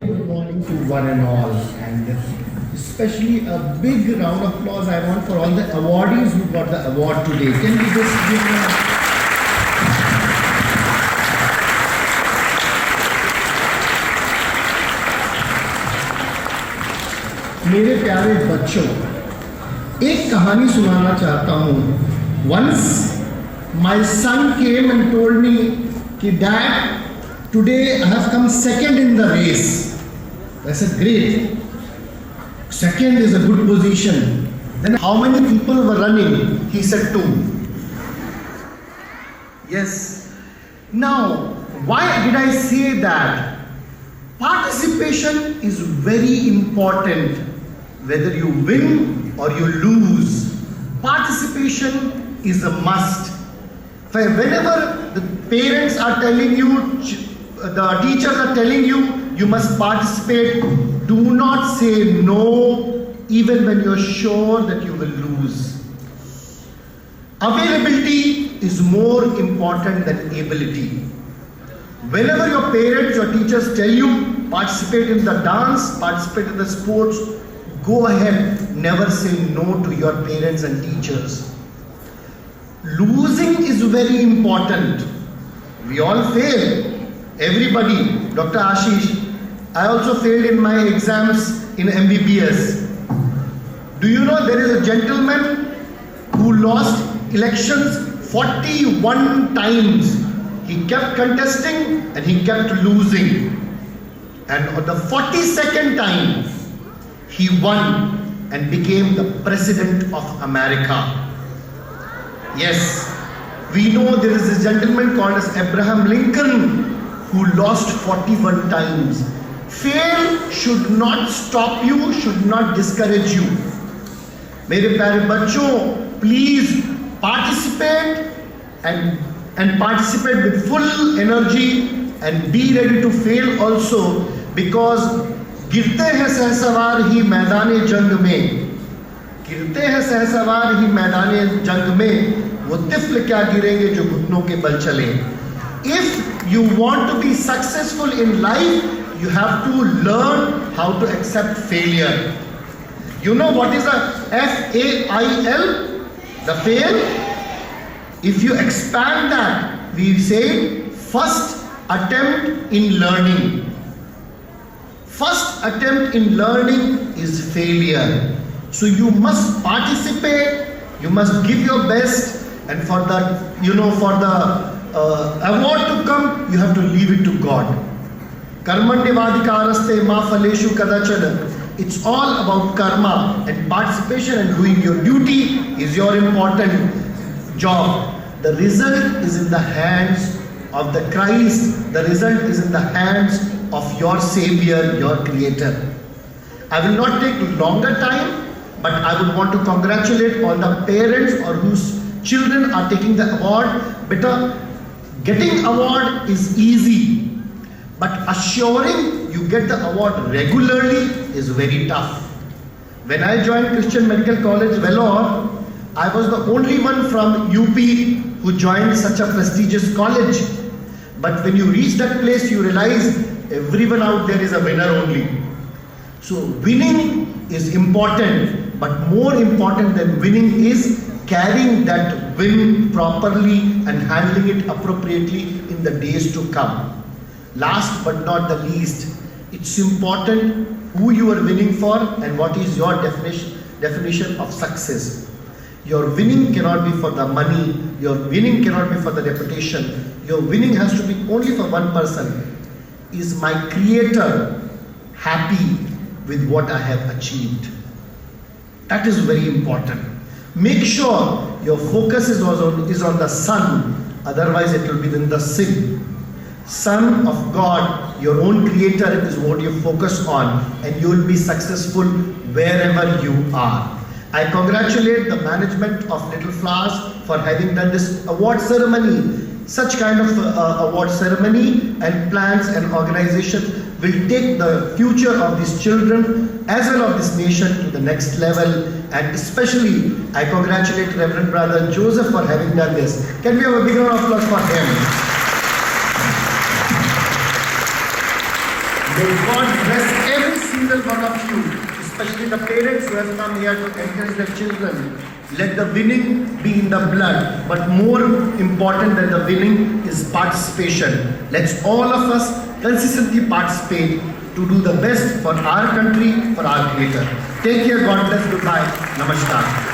Good morning to one and all, and especially a big round of applause I want for all the awardees who got the award today. Can we just give them मेरे प्यारे बच्चों, एक कहानी सुनाना चाहता हूँ. Once my son came and told me कि Dad, today I have come second in the race. I said, great. Second is a good position. Then how many people were running? He said 2. Yes. Now, why did I say that? Participation is very important. Whether you win or you lose, participation is a must. Whenever the parents are telling you, the teachers are telling you, you must participate, do not say no even when you're sure that you will lose. Availability is more important than ability. Whenever your parents or teachers tell you participate in the dance, participate in the sports, go ahead, never say no to your parents and teachers. Losing is very important. We all fail. Everybody. Dr. Ashish, I also failed in my exams in MBBS. Do you know there is a gentleman who lost elections 41 times. He kept contesting and he kept losing. And on the 42nd time, he won and became the President of America. Yes, we know there is a gentleman called as Abraham Lincoln who lost 41 times. Fail should not stop you, should not discourage you. मेरे प्यारे बच्चों, please participate and participate with full energy and be ready to fail also, because गिरते हैं सहसवार ही मैदान जंग में, गिरते हैं सहसवार ही मैदान जंग में, वो तिफल क्या गिरेंगे जो घुटनों के बल चले. If you want to be successful in life, you have to learn how to accept failure. You know what is a FAIL? The fail? If you expand that, we say first attempt in learning. First attempt in learning is failure. So you must participate, you must give your best, and for the, for the award to come, you have to leave it to God. Karmanyavadikaraste ma phaleshu kadachana. It's all about karma, and participation and doing your duty is your important job. The result is in the hands of the Christ. The result is in the hands of your Savior, your Creator. I will not take longer time, but I would want to congratulate all the parents or whose children are taking the award. Better, getting award is easy, but assuring you get the award regularly is very tough. When I joined Christian Medical College, Vellore, I was the only one from UP who joined such a prestigious college. But when you reach that place, you realize everyone out there is a winner only. So winning is important, but more important than winning is carrying that win properly and handling it appropriately in the days to come. Last but not the least, it's important who you are winning for and what is your definition of success. Your winning cannot be for the money, your winning cannot be for the reputation, your winning has to be only for one person. Is my Creator happy with what I have achieved? That is very important. Make sure your focus is on the Son, otherwise it will be in the sin. Son of God, your own Creator is what you focus on, and you will be successful wherever you are. I congratulate the management of Little Flowers for having done this award ceremony. Such kind of award ceremony and plans and organizations will take the future of these children as well of this nation to the next level. And especially, I congratulate Reverend Brother Joseph for having done this. Can we have a big round of applause for him? May God bless every single one of you, especially the parents who have come here to encourage their children. Let the winning be in the blood, but more important than the winning is participation. Let's all of us consistently participate to do the best for our country, for our Creator. Take care, God bless, goodbye, namaskar.